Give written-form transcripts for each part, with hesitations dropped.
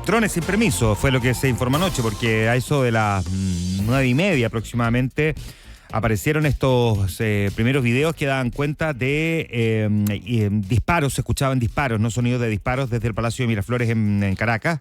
drones sin permiso, fue lo que se informó anoche, porque a eso de las 9:30 aproximadamente aparecieron estos primeros videos que daban cuenta de disparos, se escuchaban disparos, no sonidos de disparos desde el Palacio de Miraflores en Caracas.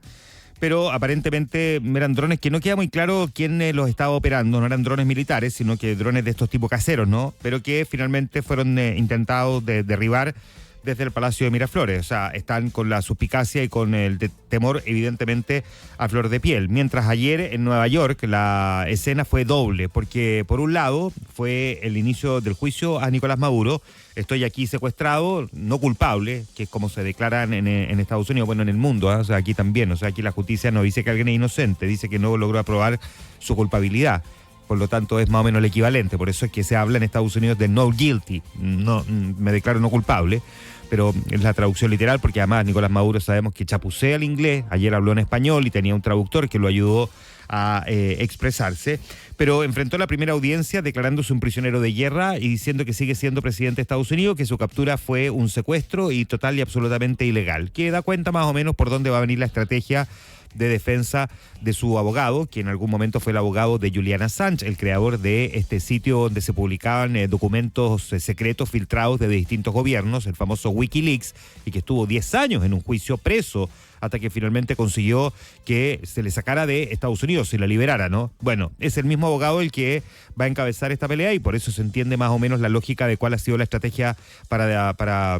Pero aparentemente eran drones que no queda muy claro quién los estaba operando, no eran drones militares, sino que drones de estos tipos caseros, ¿no? Pero que finalmente fueron intentados de derribar desde el Palacio de Miraflores. O sea, están con la suspicacia y con el temor, evidentemente, a flor de piel. Mientras ayer en Nueva York la escena fue doble, porque por un lado fue el inicio del juicio a Nicolás Maduro. Estoy aquí secuestrado, no culpable, que es como se declaran en Estados Unidos, bueno, en el mundo, o sea, aquí también. O sea, aquí la justicia no dice que alguien es inocente, dice que no logró aprobar su culpabilidad. Por lo tanto, es más o menos el equivalente. Por eso es que se habla en Estados Unidos de no guilty, no, me declaro no culpable. Pero es la traducción literal, porque además Nicolás Maduro sabemos que chapucea el inglés. Ayer habló en español y tenía un traductor que lo ayudó a expresarse. Pero enfrentó la primera audiencia declarándose un prisionero de guerra y diciendo que sigue siendo presidente de Estados Unidos, que su captura fue un secuestro y total y absolutamente ilegal. Que da cuenta más o menos por dónde va a venir la estrategia de defensa de su abogado, que en algún momento fue el abogado de Julian Assange, el creador de este sitio donde se publicaban documentos secretos filtrados de distintos gobiernos, el famoso Wikileaks, y que estuvo 10 años en un juicio preso hasta que finalmente consiguió que se le sacara de Estados Unidos y la liberara, ¿no? Bueno, es el mismo abogado el que va a encabezar esta pelea y por eso se entiende más o menos la lógica de cuál ha sido la estrategia para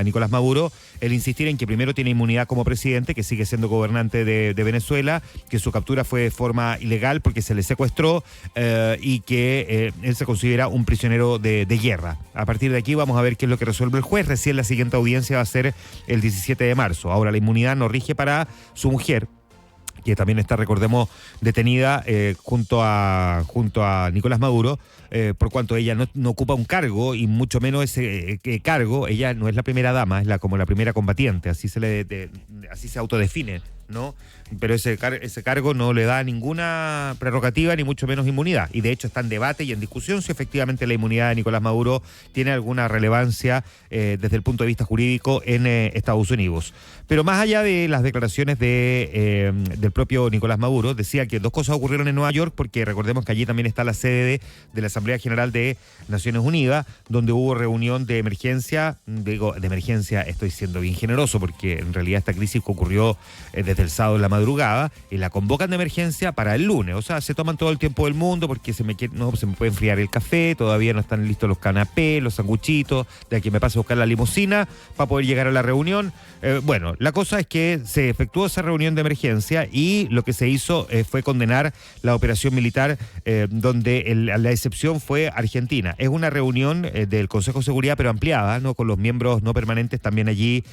Nicolás Maduro, el insistir en que primero tiene inmunidad como presidente, que sigue siendo gobernante de Venezuela, que su captura fue de forma ilegal porque se le secuestró y que él se considera un prisionero de guerra. A partir de aquí vamos a ver qué es lo que resuelve el juez. Recién la siguiente audiencia va a ser el 17 de marzo. Ahora, la inmunidad no rige para su mujer, que también está, recordemos, detenida junto a Nicolás Maduro, por cuanto ella no ocupa un cargo y mucho menos ese cargo. Ella no es la primera dama, es como la primera combatiente, así se autodefine, ¿no? Pero ese cargo no le da ninguna prerrogativa ni mucho menos inmunidad. Y de hecho está en debate y en discusión si efectivamente la inmunidad de Nicolás Maduro tiene alguna relevancia desde el punto de vista jurídico en Estados Unidos. Pero más allá de las declaraciones del propio Nicolás Maduro, decía que dos cosas ocurrieron en Nueva York, porque recordemos que allí también está la sede de la Asamblea General de Naciones Unidas, donde hubo reunión de emergencia. Digo, de emergencia, estoy siendo bien generoso, porque en realidad esta crisis ocurrió desde el sábado en la madrugada, y la convocan de emergencia para el lunes. O sea, se toman todo el tiempo del mundo porque se me puede enfriar el café, todavía no están listos los canapés, los sanguchitos, de aquí me paso a buscar la limusina para poder llegar a la reunión. Bueno, la cosa es que se efectuó esa reunión de emergencia y lo que se hizo fue condenar la operación militar, donde la excepción fue Argentina. Es una reunión del Consejo de Seguridad, pero ampliada, ¿no? Con los miembros no permanentes también allí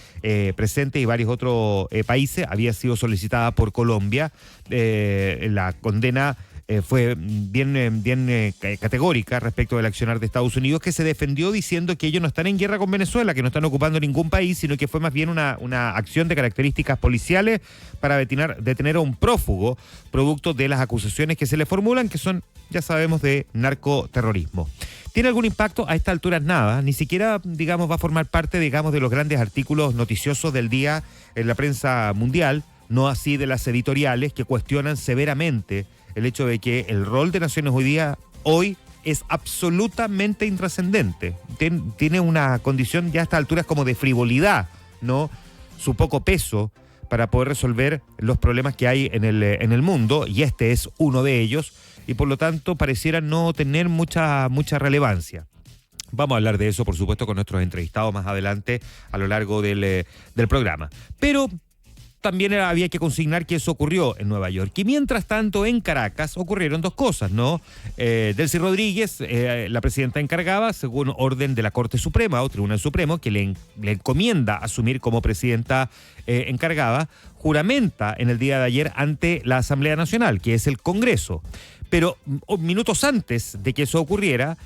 presentes y varios otros países. Había sido solicitada por Colombia. La condena fue bien categórica respecto del accionar de Estados Unidos, que se defendió diciendo que ellos no están en guerra con Venezuela, que no están ocupando ningún país, sino que fue más bien una acción de características policiales para detener a un prófugo, producto de las acusaciones que se le formulan, que son, ya sabemos, de narcoterrorismo. ¿Tiene algún impacto? A esta altura nada, ni siquiera, digamos, va a formar parte, digamos, de los grandes artículos noticiosos del día en la prensa mundial, no así de las editoriales que cuestionan severamente el hecho de que el rol de Naciones Unidas hoy es absolutamente intrascendente. Tiene una condición ya a estas alturas como de frivolidad, ¿no? Su poco peso para poder resolver los problemas que hay en el mundo, y este es uno de ellos, y por lo tanto pareciera no tener mucha relevancia. Vamos a hablar de eso, por supuesto, con nuestros entrevistados más adelante a lo largo del programa. Pero también había que consignar que eso ocurrió en Nueva York. Y mientras tanto, en Caracas ocurrieron dos cosas, ¿no? Delcy Rodríguez, la presidenta encargada, según orden de la Corte Suprema o Tribunal Supremo, que le encomienda asumir como presidenta encargada, juramenta en el día de ayer ante la Asamblea Nacional, que es el Congreso. Pero minutos antes de que eso ocurriera,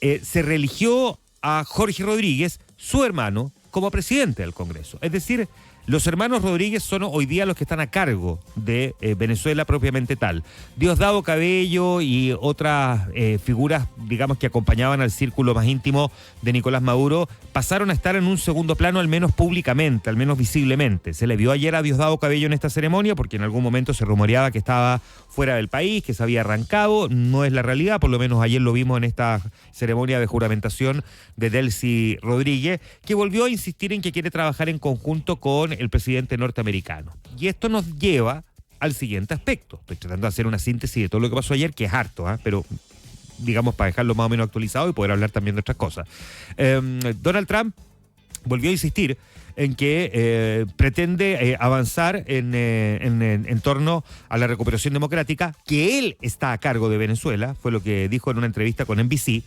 se reeligió a Jorge Rodríguez, su hermano, como presidente del Congreso. Es decir, Los hermanos Rodríguez son hoy día los que están a cargo de Venezuela propiamente tal. Diosdado Cabello y otras figuras, digamos, que acompañaban al círculo más íntimo de Nicolás Maduro, pasaron a estar en un segundo plano, al menos públicamente, al menos visiblemente. Se le vio ayer a Diosdado Cabello en esta ceremonia porque en algún momento se rumoreaba que estaba fuera del país, que se había arrancado. No es la realidad, por lo menos ayer lo vimos en esta ceremonia de juramentación de Delcy Rodríguez, que volvió a insistir en que quiere trabajar en conjunto con el presidente norteamericano. Y esto nos lleva al siguiente aspecto. Estoy tratando de hacer una síntesis de todo lo que pasó ayer, que es harto, pero digamos para dejarlo más o menos actualizado y poder hablar también de otras cosas. Donald Trump volvió a insistir en que pretende avanzar en torno a la recuperación democrática, que él está a cargo de Venezuela, fue lo que dijo en una entrevista con NBC,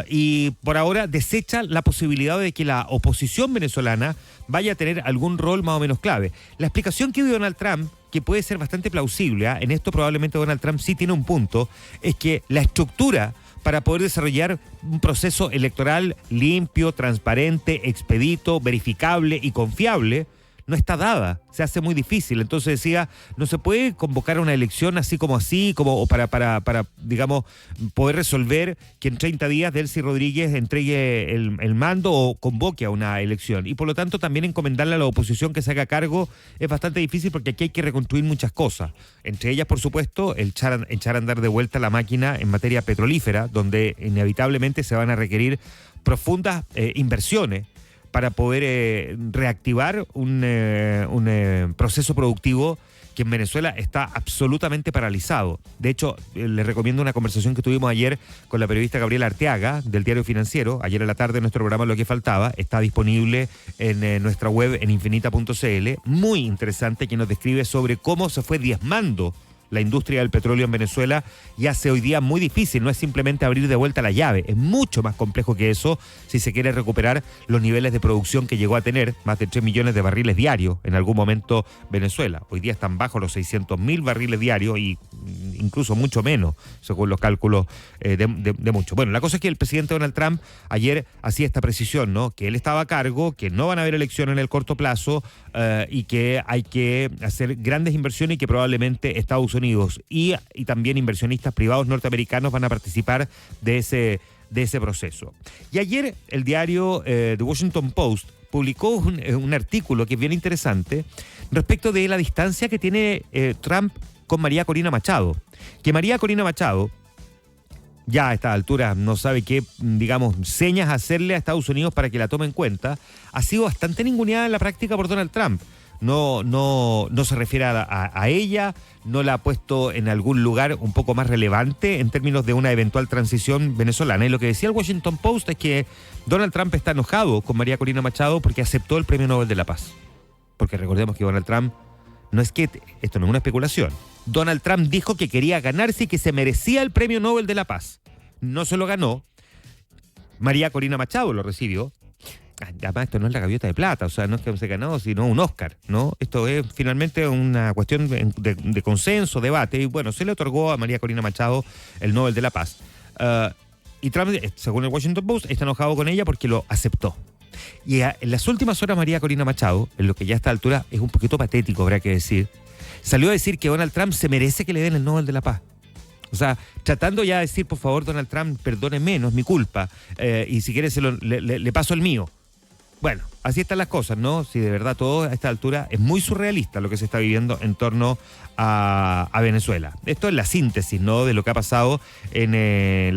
y por ahora desecha la posibilidad de que la oposición venezolana vaya a tener algún rol más o menos clave. La explicación que dio Donald Trump, que puede ser bastante plausible, en esto probablemente Donald Trump sí tiene un punto, es que la estructura para poder desarrollar un proceso electoral limpio, transparente, expedito, verificable y confiable, no está dada, se hace muy difícil. Entonces decía, no se puede convocar una elección así, como o para digamos, poder resolver que en 30 días Delcy Rodríguez entregue el mando o convoque a una elección. Y por lo tanto también encomendarle a la oposición que se haga cargo es bastante difícil porque aquí hay que reconstruir muchas cosas. Entre ellas, por supuesto, echar a andar de vuelta la máquina en materia petrolífera, donde inevitablemente se van a requerir profundas inversiones para poder reactivar un proceso productivo que en Venezuela está absolutamente paralizado. De hecho, les recomiendo una conversación que tuvimos ayer con la periodista Gabriela Arteaga, del Diario Financiero. Ayer a la tarde nuestro programa Lo que Faltaba está disponible en nuestra web en infinita.cl. Muy interesante, que nos describe sobre cómo se fue diezmando la industria del petróleo en Venezuela y hace hoy día muy difícil. No es simplemente abrir de vuelta la llave, es mucho más complejo que eso si se quiere recuperar los niveles de producción que llegó a tener, más de 3 millones de barriles diarios en algún momento Venezuela. Hoy día están bajo los 600.000 barriles diarios y incluso mucho menos, según los cálculos de mucho. Bueno, la cosa es que el presidente Donald Trump ayer hacía esta precisión, ¿no? Que él estaba a cargo, que no van a haber elecciones en el corto plazo y que hay que hacer grandes inversiones y que probablemente Estados Unidos y también inversionistas privados norteamericanos van a participar de ese proceso. Y ayer el diario The Washington Post publicó un artículo que es bien interesante respecto de la distancia que tiene Trump con María Corina Machado. Que María Corina Machado ya a esta altura no sabe qué, digamos, señas hacerle a Estados Unidos para que la tome en cuenta, ha sido bastante ninguneada en la práctica por Donald Trump. No se refiere a ella, no la ha puesto en algún lugar un poco más relevante en términos de una eventual transición venezolana. Y lo que decía el Washington Post es que Donald Trump está enojado con María Corina Machado porque aceptó el Premio Nobel de la Paz. Porque recordemos que Donald Trump, esto no es una especulación, Donald Trump dijo que quería ganarse y que se merecía el Premio Nobel de la Paz. No se lo ganó. María Corina Machado lo recibió. Además, esto no es la gaviota de plata, o sea, no es que se ganó, sino un Oscar, ¿no? Esto es finalmente una cuestión de consenso, debate, y bueno, se le otorgó a María Corina Machado el Nobel de la Paz. Y Trump, según el Washington Post, está enojado con ella porque lo aceptó. Y en las últimas horas, María Corina Machado, en lo que ya a esta altura es un poquito patético, habrá que decir, salió a decir que Donald Trump se merece que le den el Nobel de la Paz. O sea, tratando ya de decir, por favor, Donald Trump, perdóneme, no es mi culpa, y si quiere le paso el mío. Bueno, así están las cosas, ¿no? Si de verdad todo a esta altura es muy surrealista lo que se está viviendo en torno a Venezuela. Esto es la síntesis, ¿no?, de lo que ha pasado en